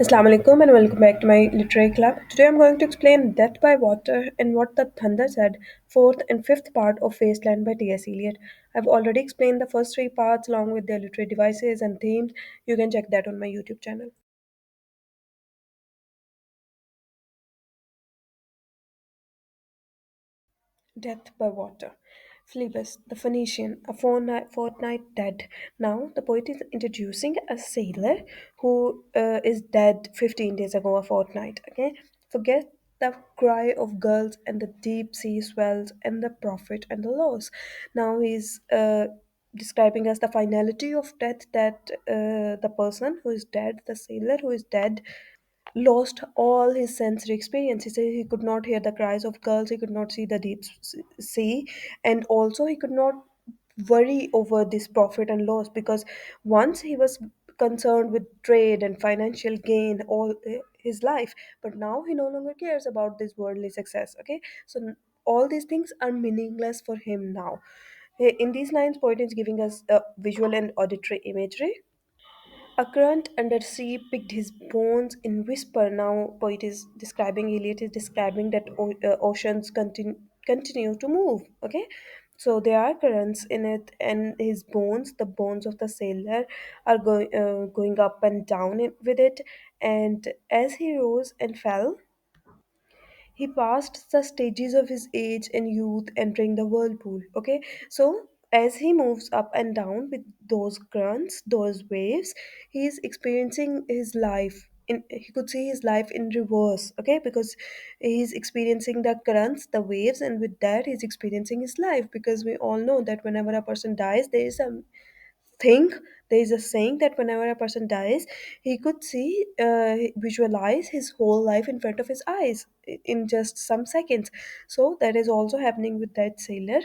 Assalamu alaikum and welcome back to my literary club. Today I'm going to explain Death by Water and What the Thunder Said, fourth and fifth part of Wasteland by T.S. Eliot. I've already explained the first three parts along with their literary devices and themes. You can check that on my YouTube channel. Death by Water. Phlebas the Phoenician, a fortnight dead. Now, the poet is introducing a sailor who is dead 15 days ago, a fortnight. Okay? Forget the cry of gulls and the deep sea swells and the profit and the loss. Now, he's describing as the finality of death that the person who is dead, the sailor who is dead, lost all his sensory experience. He said he could not hear the cries of girls, he could not see the deep sea, and also he could not worry over this profit and loss because once he was concerned with trade and financial gain all his life, but now he no longer cares about this worldly success. Okay, so all these things are meaningless for him now. In these lines, poet is giving us a visual and auditory imagery. A current under sea picked his bones in whisper. Now, poet is describing, Eliot is describing that oceans continue to move. Okay, so there are currents in it, and his bones, the bones of the sailor, are going up and down with it. And as he rose and fell, he passed the stages of his age and youth entering the whirlpool. Okay, so as he moves up and down with those currents, those waves, he is experiencing his life. He could see his life in reverse, okay, because he's experiencing the currents, the waves, and with that, he's experiencing his life. Because we all know that whenever a person dies, there is a think there is a saying that whenever a person dies, he could see visualize his whole life in front of his eyes in just some seconds. So that is also happening with that sailor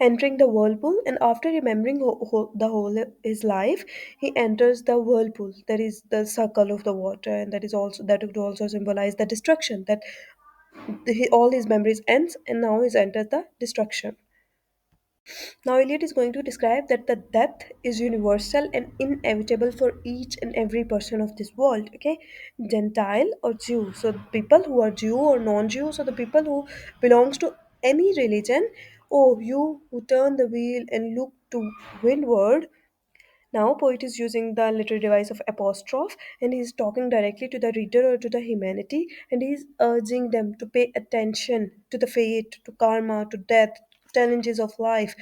entering the whirlpool, and after remembering the whole his life, he enters the whirlpool, that is the circle of the water, and that would also symbolize the destruction, that all his memories ends and now he's entered the destruction. Now, Eliot is going to describe that the death is universal and inevitable for each and every person of this world. Okay, Gentile or Jew. So, people who are Jew or non-Jew, so the people who belongs to any religion. Oh, you who turn the wheel and look to windward, now, poet is using the literary device of apostrophe, and he's talking directly to the reader or to the humanity, and he's urging them to pay attention to the fate, to karma, to death, challenges of life.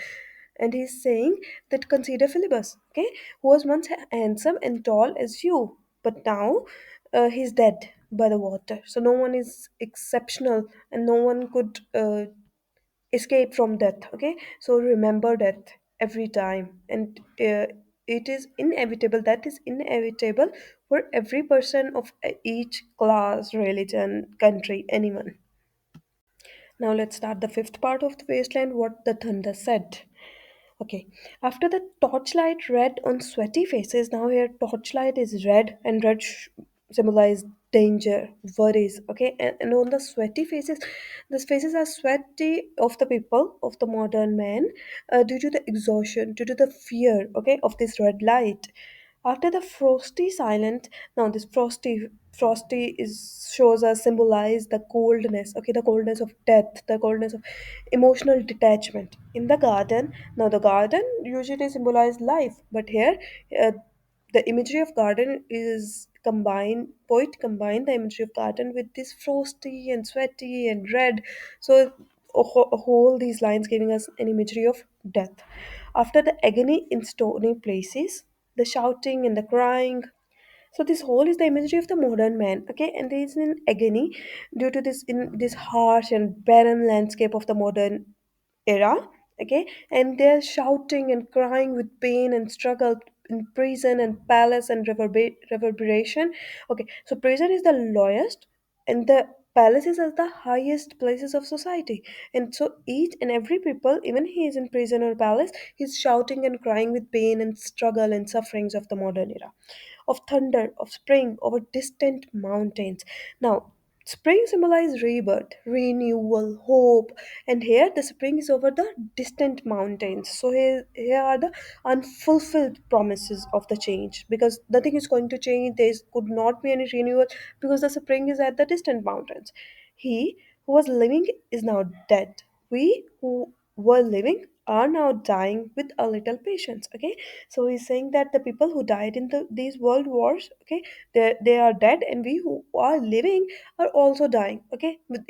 And he's saying that consider Philebus, okay, who was once handsome and tall as you, but now he's dead by the water. So no one is exceptional, and no one could escape from death. Okay, so remember death every time, and it is inevitable, that is inevitable for every person of each class, religion, country, anyone. Now let's start the fifth part of the wasteland, what the thunder said. Okay, after the torchlight red on sweaty faces, now here torchlight is red, and red symbolize danger, worries. Okay, and on the sweaty faces, these faces are sweaty of the people, of the modern man, due to the exhaustion, due to the fear, okay, of this red light. After the frosty silent, now this frosty is shows us symbolize the coldness, okay, the coldness of death, the coldness of emotional detachment. In the garden, now the garden usually symbolize life, but here uh, the imagery of garden is combined, poet combined the imagery of garden with this frosty and sweaty and red. So a whole these lines giving us an imagery of death. After the agony in stony places, the shouting and the crying, so this whole is the imagery of the modern man, okay, and there is an agony due to this in this harsh and barren landscape of the modern era, okay, and they're shouting and crying with pain and struggle in prison and palace and reverberation. Okay, so prison is the lowest, and the palaces are the highest places of society, and so each and every people, even he is in prison or palace, he's shouting and crying with pain and struggle and sufferings of the modern era, of thunder, of spring over distant mountains. Now, Spring symbolizes rebirth, renewal, hope, and here the spring is over the distant mountains. So here are the unfulfilled promises of the change, because nothing is going to change. There could not be any renewal because the spring is at the distant mountains. He who was living is now dead. We who were living are now dying with a little patience. Okay, so he's saying that the people who died in these world wars, okay, they are dead, and we who are living are also dying. Okay, but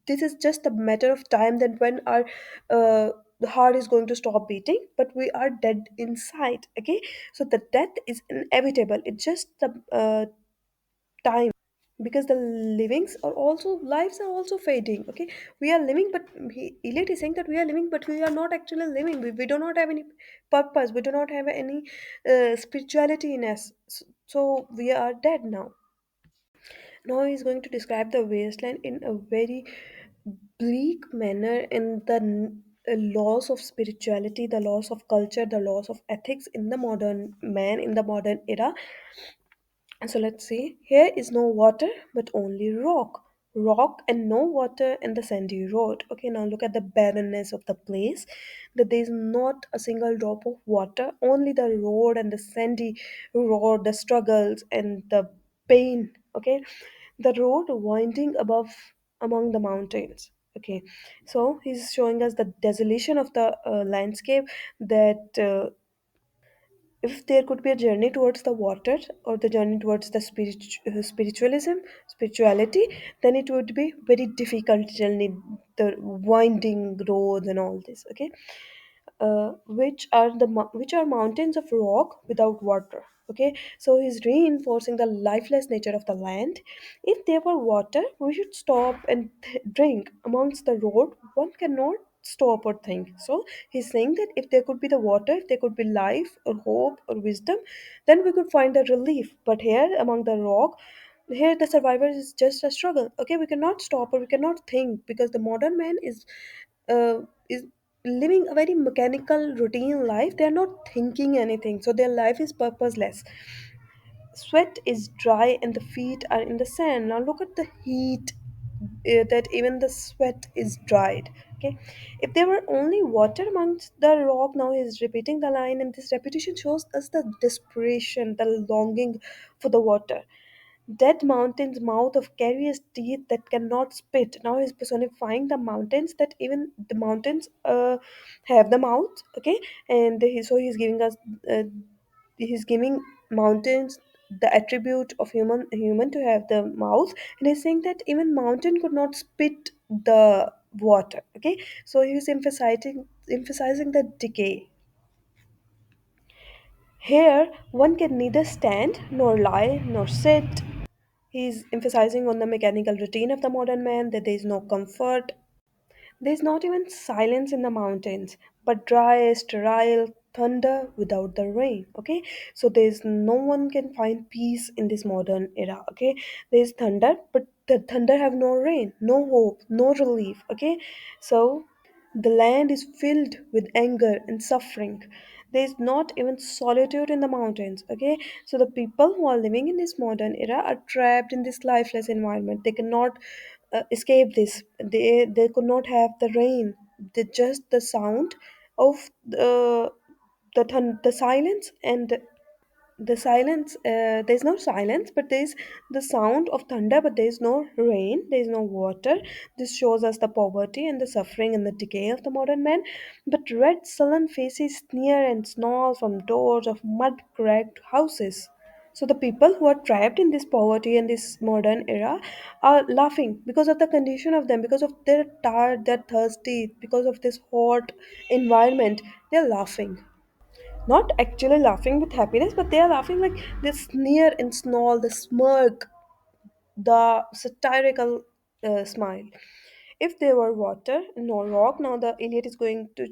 this is just a matter of time that when our the heart is going to stop beating, but we are dead inside. Okay, so the death is inevitable. It's just the time, because the livings are also lives are also fading. Okay, we are living, but Eliot is saying that we are living, but we are not actually living. We do not have any purpose. We do not have any spirituality in us. So we are dead now. Now he's going to describe the wasteland in a very bleak manner, in the loss of spirituality, the loss of culture, the loss of ethics in the modern man, in the modern era. So let's see. Here is no water, but only rock. Rock and no water and the sandy road. Okay, now look at the barrenness of the place. That there is not a single drop of water, only the road and the sandy road, the struggles and the pain. Okay, the road winding above among the mountains. Okay, so he's showing us the desolation of the landscape, that if there could be a journey towards the water, or the journey towards the spirituality, then it would be very difficult journey, the winding roads and all this. Okay, which are mountains of rock without water. Okay, so he's reinforcing the lifeless nature of the land. If there were water, we should stop and drink. Amongst the road, one cannot stop or think. So he's saying that if there could be the water, if there could be life or hope or wisdom, then we could find a relief. But here among the rock, here the survivor is just a struggle. Okay, we cannot stop or we cannot think, because the modern man is living a very mechanical routine life. They are not thinking anything, so their life is purposeless. Sweat is dry and the feet are in the sand. Now look at the heat, that even the sweat is dried. Okay, if there were only water amongst the rock, now he's repeating the line, and this repetition shows us the desperation, the longing for the water. Dead mountains mouth of carious teeth that cannot spit. Now he's personifying the mountains, that even the mountains have the mouth. Okay, and so he's giving us uh, he's giving mountains the attribute of human to have the mouth, and he's saying that even mountain could not spit the water. Okay, so he's emphasizing the decay. Here one can neither stand nor lie nor sit. He's emphasizing on the mechanical routine of the modern man, that there is no comfort. There's not even silence in the mountains, but dry, sterile thunder without the rain. Okay, so there's no one can find peace in this modern era. Okay, there's thunder, but the thunder have no rain, no hope, no relief. Okay, so the land is filled with anger and suffering. There is not even solitude in the mountains. Okay, so the people who are living in this modern era are trapped in this lifeless environment. They cannot escape this. They could not have the rain. Just the sound of the silence, and the silence, there's no silence, but there's the sound of thunder, but there's no rain, there's no water. This shows us the poverty and the suffering and the decay of the modern man. But red sullen faces sneer and snarl from doors of mud cracked houses. So the people who are trapped in this poverty and this modern era are laughing because of the condition of them, because of their tired, they're thirsty, because of this hot environment. They're laughing, not actually laughing with happiness, but they are laughing like they sneer and snarl, the smirk, the satirical smile. If there were water, no rock. Now the Eliot is going to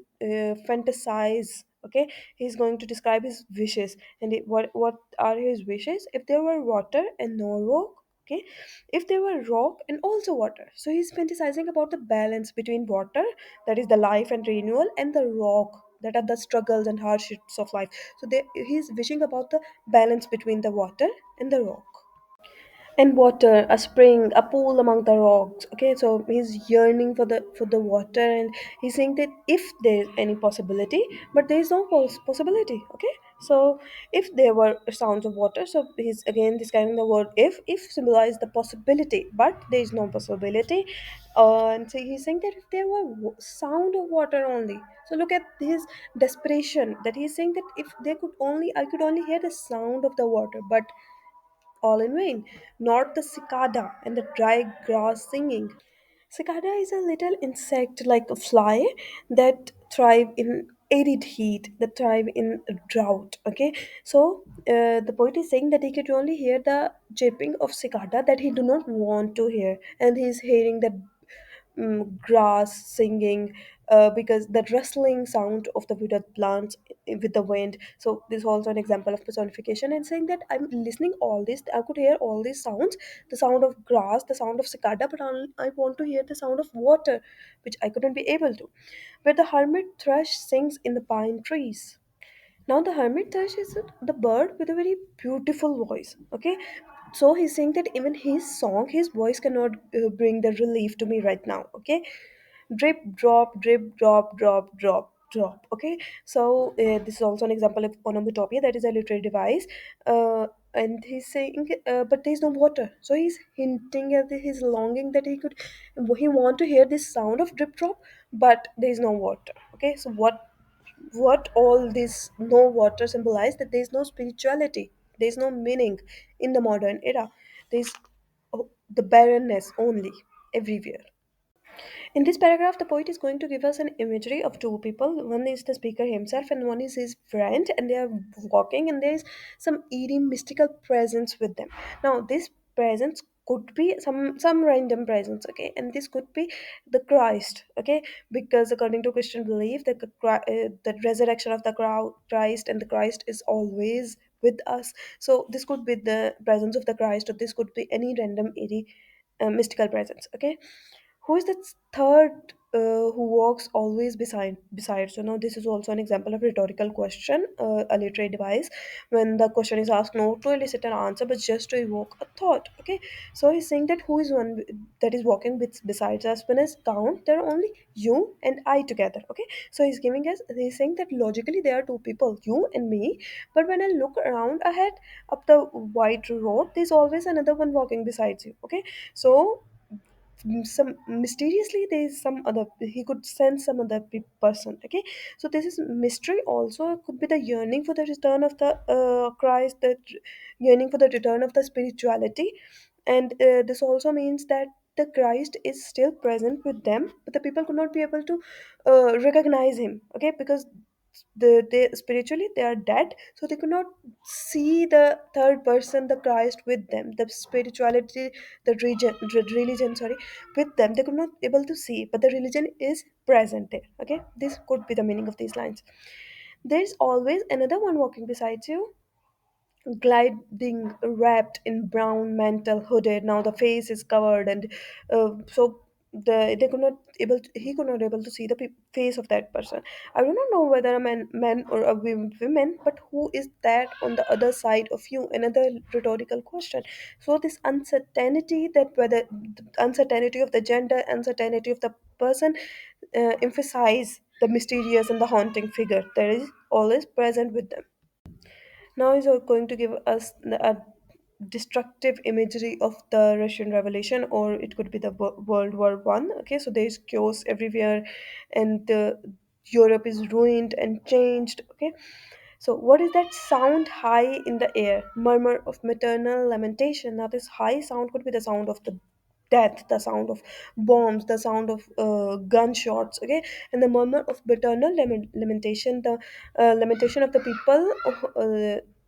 fantasize. Okay, he's going to describe his wishes, and what are his wishes? If there were water and no rock. Okay, if there were rock and also water, so he's fantasizing about the balance between water, that is the life and renewal, and the rock, that are the struggles and hardships of life. So he's wishing about the balance between the water and the rock. and water, a spring, a pool among the rocks. Okay, so he's yearning for the water, and he's saying that if there's any possibility, but there is no possibility. Okay, so if there were sounds of water, so he's again describing the word if symbolize the possibility, but there is no possibility. And so he's saying that if there were sound of water only, so look at his desperation, that he's saying that if they could only, I could only hear the sound of the water, but all in vain, not the cicada and the dry grass singing. Cicada is a little insect like a fly that thrive in arid heat, that thrive in drought. Okay, so the poet is saying that he could only hear the chirping of cicada that he do not want to hear, and he's hearing the grass singing, because that rustling sound of the withered plants with the wind. So this is also an example of personification, and saying that I'm listening all this, I could hear all these sounds, the sound of grass, the sound of cicada, but I want to hear the sound of water, which I couldn't be able to. Where the hermit thrush sings in the pine trees. Now the hermit thrush is the bird with a very beautiful voice. Okay, so he's saying that even his song, his voice cannot bring the relief to me right now. Okay, drip drop drop drop drop. Okay, so this is also an example of onomatopoeia, that is a literary device. And he's saying, but there's no water, so he's hinting at his longing that he want to hear this sound of drip drop, but there's no water. Okay, so what all this no water symbolize, that there is no spirituality, there is no meaning in the modern era, there is the barrenness only everywhere. In this paragraph, the poet is going to give us an imagery of two people. One is the speaker himself, and one is his friend, and they are walking, and there is some eerie mystical presence with them. Now, this presence could be some random presence, okay, and this could be the Christ, okay, because according to Christian belief, the resurrection of the Christ, and the Christ is always with us. So this could be the presence of the Christ, or this could be any random eerie mystical presence, okay. Who is the third who walks always beside? So now this is also an example of rhetorical question, a literary device, when the question is asked not to elicit an answer but just to evoke a thought. Okay, so he's saying that who is one that is walking besides us. When I count, there are only you and I together. Okay, so he's saying that logically there are two people, you and me, but when I look around ahead up the wide road, there's always another one walking besides you. Okay, so some mysteriously there is some other, he could sense some other person. Okay, so this is mystery also, could be the yearning for the return of the Christ, the yearning for the return of the spirituality. And this also means that the Christ is still present with them, but the people could not be able to recognize him. Okay, because they spiritually they are dead, so they could not see the third person, the Christ, with them, the spirituality, the religion, sorry, with them, they could not able to see, but the religion is present there. Okay, this could be the meaning of these lines. There's always another one walking beside you, gliding wrapped in brown mantle, hooded. Now the face is covered, and so they could not he could not able to see the face of that person. I do not know whether a man or a woman, but who is that on the other side of you? Another rhetorical question. So this uncertainty, that whether the uncertainty of the gender, uncertainty of the person, emphasize the mysterious and the haunting figure that is always present with them. Now is going to give us a destructive imagery of the Russian Revolution, or it could be the World War One. Okay, so there's chaos everywhere, and Europe is ruined and changed. Okay, so what is that sound high in the air? Murmur of maternal lamentation. Now this high sound could be the sound of the death, the sound of bombs, the sound of gunshots. Okay, and the murmur of maternal lamentation, the lamentation of the people,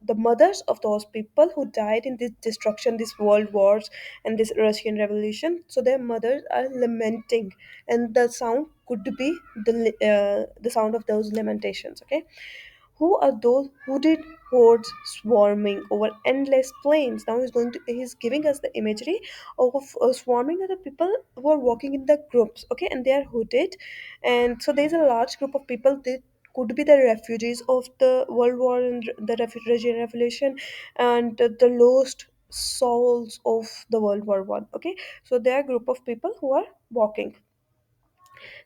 the mothers of those people who died in this destruction, these world wars, and this Russian Revolution. So their mothers are lamenting, and the sound could be the sound of those lamentations. Okay, who are those hooded hordes swarming over endless plains? Now he's giving us the imagery of swarming other people who are walking in the groups. Okay, and they are hooded, and so there's a large group of people. They could be the refugees of the World War and the Russian Revolution, and the lost souls of the World War I. Okay, so they are a group of people who are walking,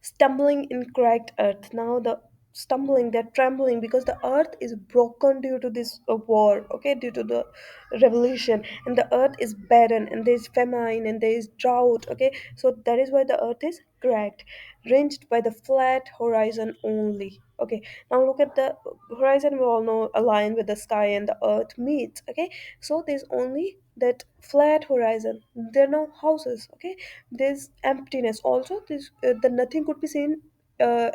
stumbling in cracked earth. Now the stumbling, they're trembling because the earth is broken due to this war, okay, due to the revolution, and the earth is barren, and there's famine, and there is drought. Okay, so that is why the earth is cracked, ranged by the flat horizon only. Okay, now look at the horizon. We all know align with the sky and the earth meets. Okay, so there's only that flat horizon. There are no houses. Okay, there's emptiness also. This the nothing could be seen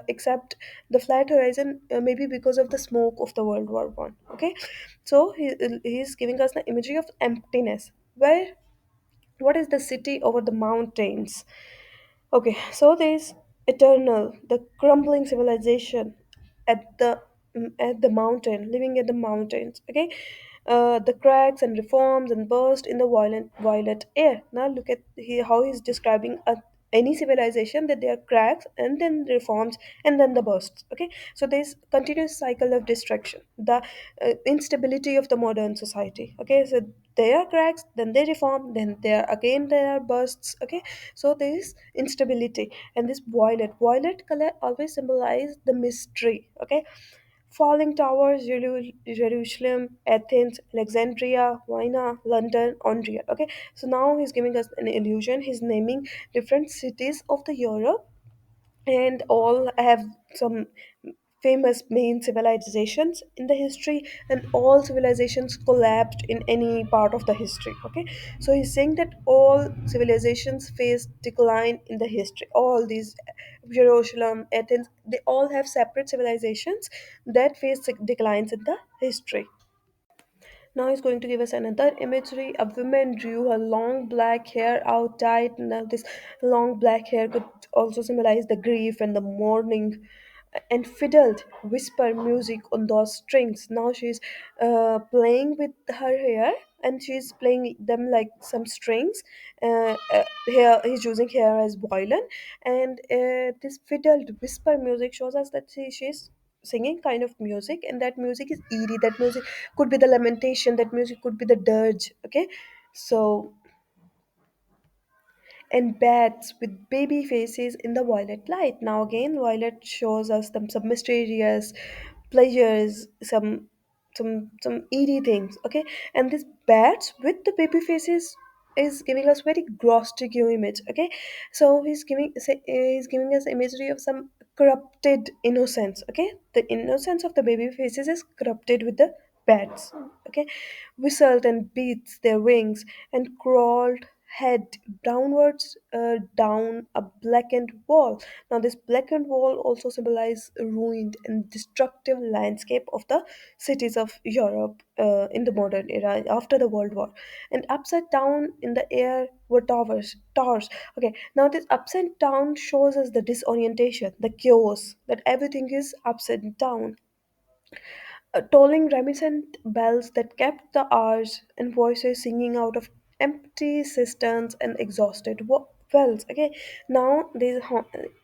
except the flat horizon, maybe because of the smoke of the World War I. Okay, so he's giving us the imagery of emptiness. Where, what is the city over the mountains? Okay, so there's eternal, the crumbling civilization at the mountain, living at the mountains. Okay, the cracks and reforms and burst in the violent violet air. Now look at how he's describing any civilization, that there are cracks and then reforms and then the bursts. Okay, so there's continuous cycle of destruction, the instability of the modern society. Okay, so there are cracks, then they reform, then there are bursts. Okay, so there is instability, and this violet color always symbolize the mystery. Okay, falling towers, Jerusalem, Athens, Alexandria, Vienna, London, Andria. Okay, so now he's giving us an illusion. He's naming different cities of the Europe, and all have some famous main civilizations in the history, and all civilizations collapsed in any part of the history. Okay, so he's saying that all civilizations face decline in the history. All these, Jerusalem, Athens, they all have separate civilizations that face declines in the history. Now he's going to give us another imagery. A woman drew her long black hair out tight. Now this long black hair could also symbolize the grief and the mourning, and fiddled whisper music on those strings. Now she's playing with her hair, and she's playing them like some strings. Here he's using hair as violin, and this fiddled whisper music shows us that she's singing kind of music, and that music is eerie. That music could be the lamentation, that music could be the dirge. Okay, so, and bats with baby faces in the violet light. Now again, violet shows us some mysterious pleasures, some eerie things. Okay, and these bats with the baby faces is giving us very grotesque image. Okay, so he's giving us imagery of some corrupted innocence. Okay, the innocence of the baby faces is corrupted with the bats. Okay, whistled and beats their wings and crawled head downwards, down a blackened wall. Now this blackened wall also symbolizes a ruined and destructive landscape of the cities of Europe in the modern era after the World War. And upside down in the air were towers. Okay, now this upside down shows us the disorientation, the chaos, that everything is upside down, tolling reminiscent bells that kept the hours, and voices singing out of empty cisterns and exhausted wells. Okay, now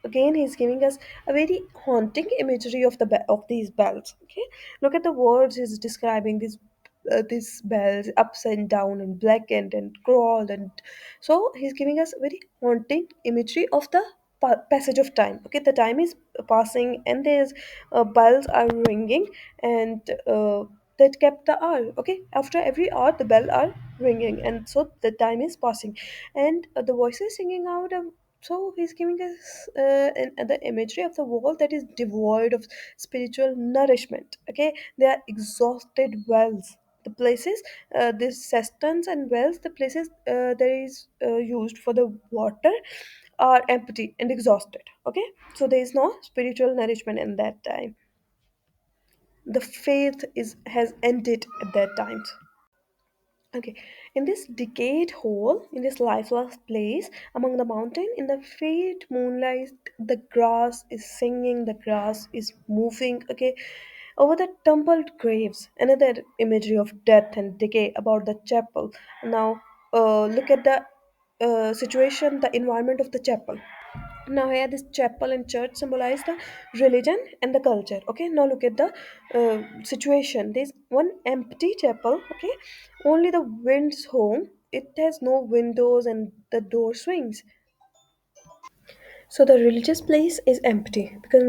again he's giving us a very haunting imagery of of these bells. Okay, look at the words he's describing these bells upside down and blackened and crawled, and so he's giving us very haunting imagery of the passage of time. Okay, the time is passing, and there's bells are ringing, and that kept the hour. Okay, after every hour the bell are ringing, and so the time is passing, and the voices singing out so he's giving us the imagery of the world that is devoid of spiritual nourishment. Okay, they are exhausted wells, the places, these cisterns and wells, the places that is used for the water, are empty and exhausted. Okay, so there is no spiritual nourishment in that time. The faith is has ended at that time. Okay, in this decayed hole, in this lifeless place among the mountain, in the faint moonlight, the grass is singing, the grass is moving. Okay, over the tumbled graves, another imagery of death and decay about the chapel. Now, look at the situation, the environment of the chapel. Now here this chapel and church symbolize the religion and the culture. Okay, now look at the situation. There's one empty chapel. Okay, only the wind's home. It has no windows and the door swings. So the religious place is empty because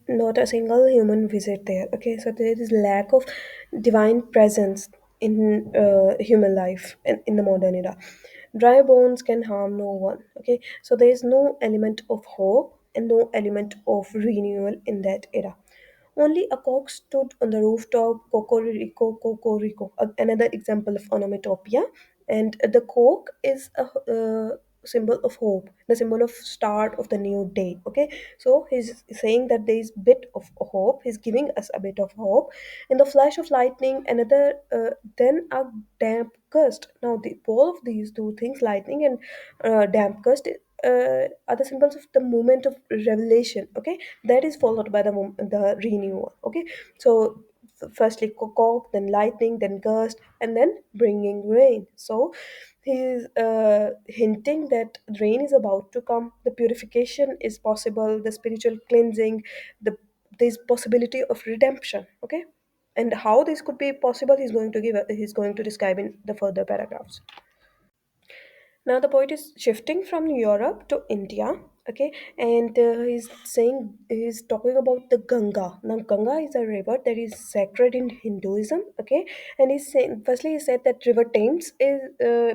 not a single human visit there. Okay, so there is lack of divine presence in human life in the modern era. Dry bones can harm no one. Okay, so there is no element of hope and no element of renewal in that era. Only a cock stood on the rooftop, cocorico, cocorico. Another example of onomatopoeia. And the cock is a symbol of hope, the symbol of start of the new day. Okay, so he's saying that there is bit of hope. He's giving us a bit of hope. In the flash of lightning, another then a damp gust. Now, the both of these two things, lightning and damp gust, are the symbols of the moment of revelation. Okay, that is followed by the renewal. Okay, so firstly cock, then lightning, then gust, and then bringing rain. So he is hinting that rain is about to come, the purification is possible, the spiritual cleansing, the there's possibility of redemption. Okay, and how this could be possible he's going to describe in the further paragraphs. Now the poet is shifting from Europe to India, okay, and he's talking about the Ganga. Now Ganga is a river that is sacred in Hinduism, okay, and he's saying firstly he said that river Thames is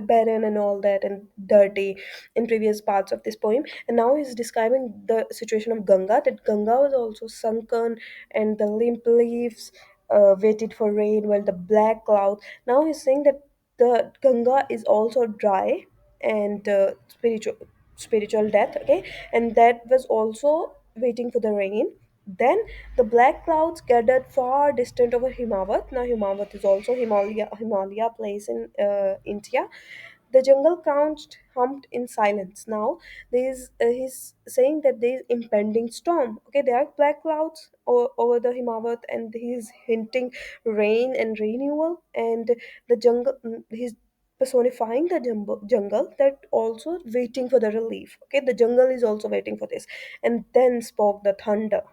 barren and all that and dirty in previous parts of this poem, and now he's describing the situation of Ganga. That Ganga was also sunken and the limp leaves waited for rain while the black cloud. Now he's saying that the Ganga is also dry and spiritual death. Okay, and that was also waiting for the rain. Then the black clouds gathered far distant over Himavat. Now Himavat is also Himalaya place in India. The jungle crouched, humped in silence. Now he's saying that there is impending storm. Okay, there are black clouds over the Himavat, and he's hinting rain and renewal. And the jungle, he's personifying the jungle that also waiting for the relief. Okay, the jungle is also waiting for this. And then spoke the thunder.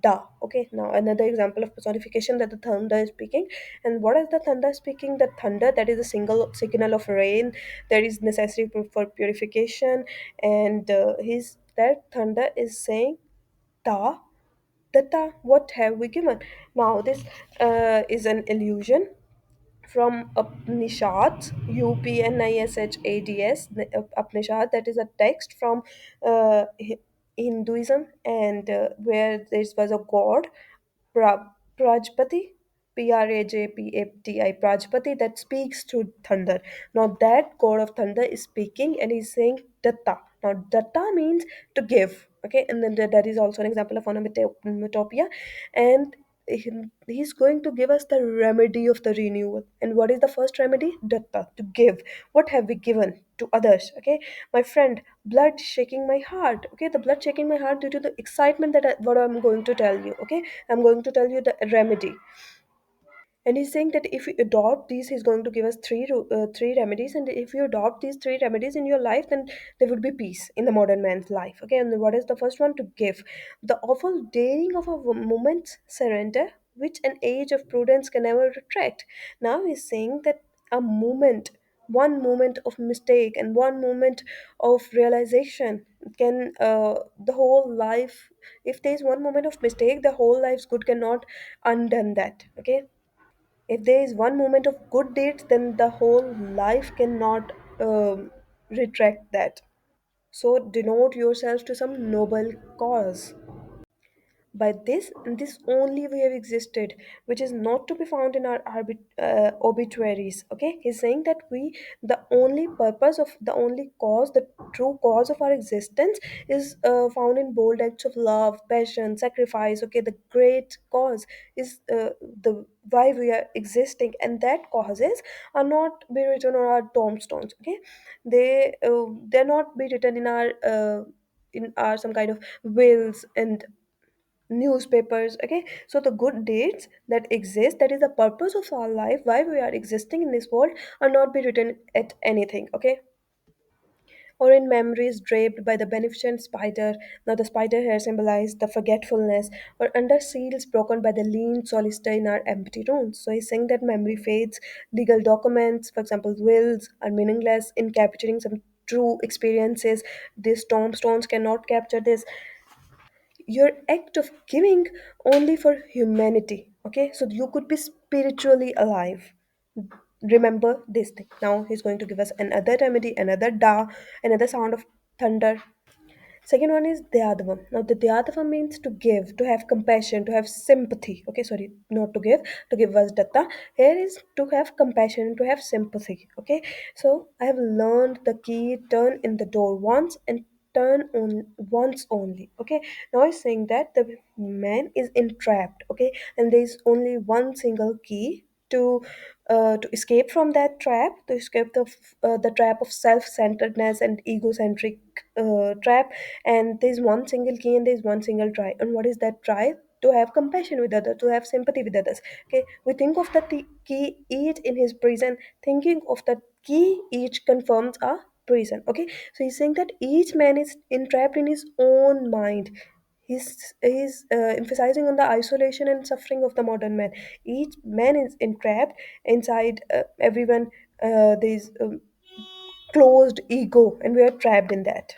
Da. Okay, now another example of personification that the thunder is speaking. And what is the thunder speaking? The thunder that is a single signal of rain that is necessary for purification. And his that thunder is saying Da. Datta, what have we given? Now this is an illusion from Upanishads, Upanishads, the Upanishad, that is a text from Hinduism, and where there was a god, Prajpati, Prajpati, Prajpati, that speaks through thunder. Now that god of thunder is speaking and he's saying Datta. Now Datta means to give. Okay, and then that is also an example of onomatopoeia, and he's going to give us the remedy of the renewal. And what is the first remedy? Datta, to give. What have we given to others? Okay, my friend, blood shaking my heart. Okay, the blood shaking my heart due to the excitement that what I'm going to tell you. Okay, I'm going to tell you the remedy. And he's saying that if you adopt these, he's going to give us three remedies, and if you adopt these three remedies in your life, then there would be peace in the modern man's life. Okay, and what is the first one? To give. The awful daring of a moment's surrender, which an age of prudence can never retract. Now he's saying that a moment, one moment of mistake and one moment of realization can the whole life, if there's one moment of mistake, the whole life's good cannot undone that. Okay, if there is one moment of good deeds, then the whole life cannot retract that. So denote yourself to some noble cause. By this and this only we have existed, which is not to be found in our obituaries. Okay, he's saying that we, the only purpose of the only cause, the true cause of our existence is found in bold acts of love, passion, sacrifice. Okay, the great cause is the why we are existing, and that causes are not be written on our tombstones. Okay, they're not be written in our some kind of wills and newspapers. Okay, so the good deeds that exist, that is the purpose of our life, why we are existing in this world, are not be written at anything. Okay, or in memories draped by the beneficent spider. Now, the spider here symbolized the forgetfulness, or under seals broken by the lean solicitor in our empty rooms. So, he's saying that memory fades, legal documents, for example, wills, are meaningless in capturing some true experiences. These tombstones cannot capture this. Your act of giving only for humanity. Okay, so you could be spiritually alive. Remember this thing. Now he's going to give us another remedy, another da, another sound of thunder. Second one is Dayadhvam. Now, the Dayadhvam means to give, to have compassion, to have sympathy. Okay, sorry, not to give was Datta. Here is to have compassion, to have sympathy. Okay, so I have learned the key turn in the door once and turn on once only. Okay, now he's saying that the man is entrapped. Okay, and there is only one single key to escape from that trap, to escape the trap of self-centeredness and egocentric trap. And there's one single key and there's one single try. And what is that try? To have compassion with others, to have sympathy with others. Okay, we think of the key each in his prison. Thinking of the key each confirms a prison. Okay, so he's saying that each man is entrapped in his own mind. He's emphasizing on the isolation and suffering of the modern man. Each man is entrapped inside everyone. There's closed ego, and we are trapped in that.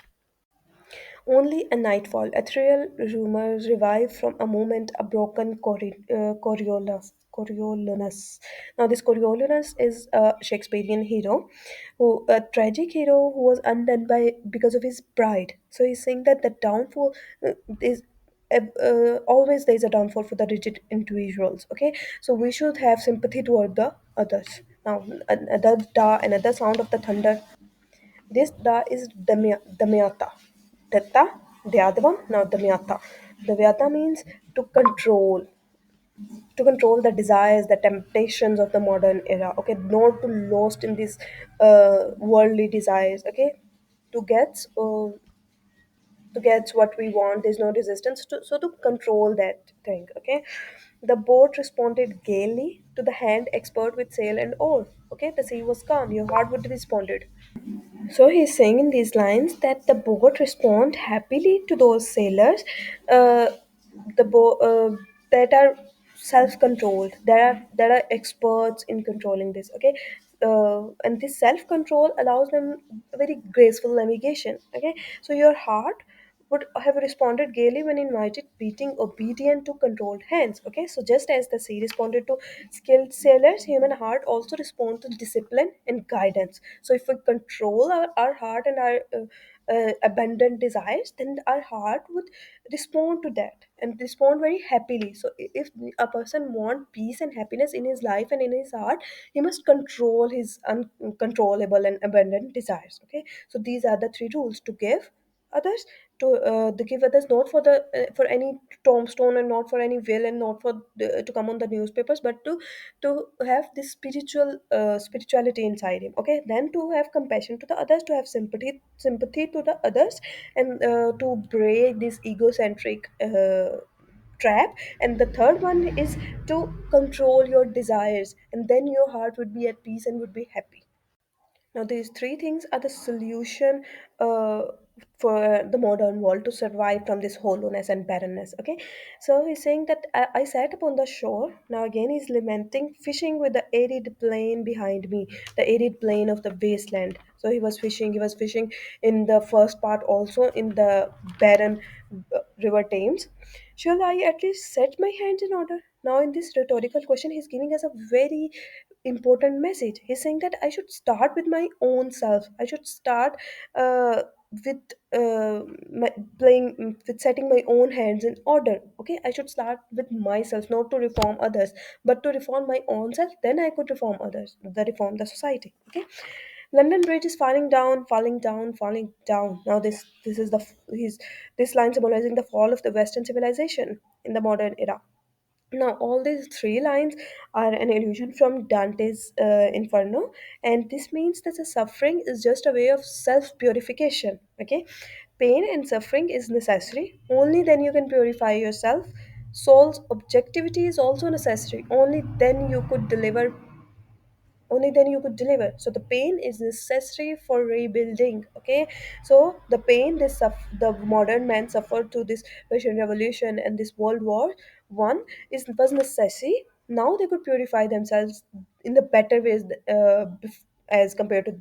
Only a nightfall, ethereal rumors revive from a moment, a broken Coriolanus. Now, this Coriolanus is a Shakespearean hero, a tragic hero who was undone by because of his pride. So he's saying that the downfall is always there is a downfall for the rigid individuals. Okay, so we should have sympathy toward the others. Now, another sound of the thunder. This da is Damyata. Datta, Dayadhvam, now Damyata. Damyata means to control, to control the desires, the temptations of the modern era. Okay, not to lost in these worldly desires. Okay, to get to get what we want, there's no resistance. So to control that thing. Okay, the boat responded gaily to the hand expert with sail and oar. Okay, the sea was calm. Your heart would have responded. So he's saying in these lines that the boat respond happily to those sailors, uh, that are self-controlled, that are experts in controlling this. Okay, and this self-control allows them a very graceful navigation. Okay, so your heart would have responded gaily when invited, beating obedient to controlled hands. Okay, so just as the sea responded to skilled sailors, human heart also respond to discipline and guidance. So if we control our heart and our abundant desires, then our heart would respond to that and respond very happily. So if a person want peace and happiness in his life and in his heart, he must control his uncontrollable and abundant desires. Okay, so these are the three rules: to give others, to give others, not for the for any tombstone and not for any will and not for to come on the newspapers, but to have this spirituality inside him. Okay, then to have compassion to the others, to have sympathy to the others, and to break this egocentric trap. And the third one is to control your desires, and then your heart would be at peace and would be happy. Now, these three things are the solution uh, for the modern world to survive from this hollowness and barrenness. Okay, so he's saying that I sat upon the shore. Now, again, he's lamenting fishing with the arid plain behind me, the arid plain of the wasteland. So he was fishing in the first part, also in the barren river Thames. Shall I at least set my hands in order? Now, in this rhetorical question, he's giving us a very important message. He's saying that I should start with my own self. I should start with with setting my own hands in order. Okay, I should start with myself, not to reform others, but to reform my own self. Then I could reform others, reform the society. Okay, London Bridge is falling down, falling down, falling down. Now this is the he's this line symbolizing the fall of the Western civilization in the modern era. Now, all these three lines are an allusion from Dante's Inferno, and this means that the suffering is just a way of self purification. Okay, pain and suffering is necessary. Only then you can purify yourself. Soul's objectivity is also necessary. Only then you could deliver only then you could deliver. So the pain is necessary for rebuilding. Okay, so the pain the modern man suffered to this Russian Revolution and this World War I was necessary. Now they could purify themselves in the better ways as compared to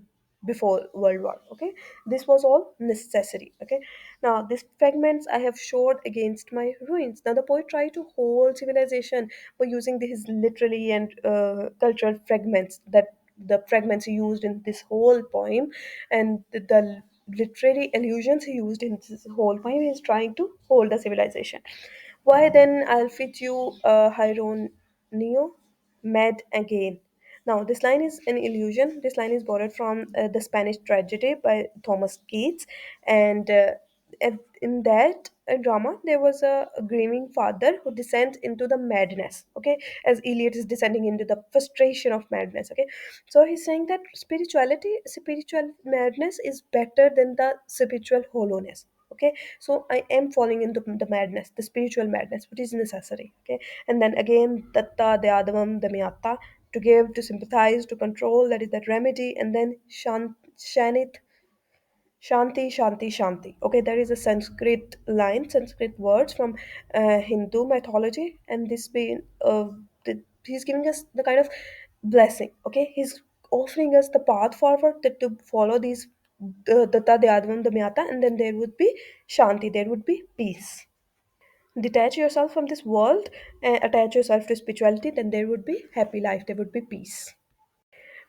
before World War. Okay, this was all necessary. Okay, now these fragments I have showed against my ruins. Now the poet tried to hold civilization by using these literary and cultural fragments, that the fragments he used in this whole poem, and the literary allusions he used in this whole poem is trying to hold a civilization. Why then I'll fit you Hieroneo, mad again. Now, this line is an illusion. This line is borrowed from the Spanish tragedy by Thomas Keats, and in that drama, there was a grieving father who descends into the madness. Okay, as Eliot is descending into the frustration of madness. Okay, so he's saying that spiritual madness is better than the spiritual hollowness. Okay, so I am falling into the madness, the spiritual madness, which is necessary. Okay, and then again, Datta, Dayadhvam, Damyata, to give, to sympathize, to control, that is that remedy, and then Shanit, Shanti, Shanti, Shanti. Okay, there is a Sanskrit line, Sanskrit words from Hindu mythology, and this being he's giving us the kind of blessing. Okay, he's offering us the path forward to follow these the Dayadhvam, the Myata, and then there would be Shanti, there would be peace. Detach yourself from this world and attach yourself to spirituality, then there would be happy life, there would be peace.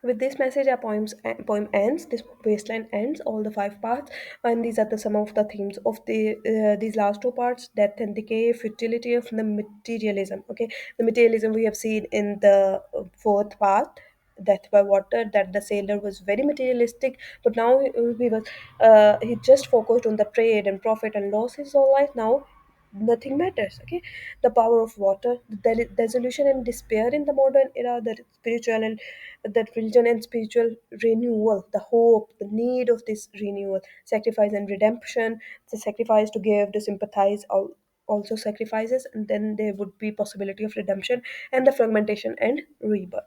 With this message, our poem ends. This wasteland ends. All the five parts, and these are some of the themes of these last two parts: death and decay, futility of the materialism. Okay, the materialism we have seen in the fourth part, death by water, that the sailor was very materialistic, but now he just focused on the trade and profit and loss his whole life. Now nothing matters. Okay, the power of water, the dissolution and despair in the modern era, that spiritual and that religion and spiritual renewal, the hope, the need of this renewal, sacrifice and redemption, the sacrifice to give, to sympathize, also sacrifices, and then there would be possibility of redemption and the fragmentation and rebirth.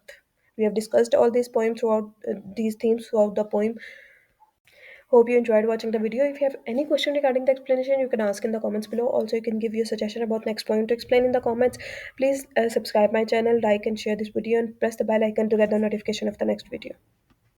We have discussed all these poems throughout these themes throughout the poem. Hope you enjoyed watching the video. If you have any question regarding the explanation, you can ask in the comments below. Also, you can give your suggestion about next point to explain in the comments. Please subscribe my channel, like and share this video, and press the bell icon to get the notification of the next video.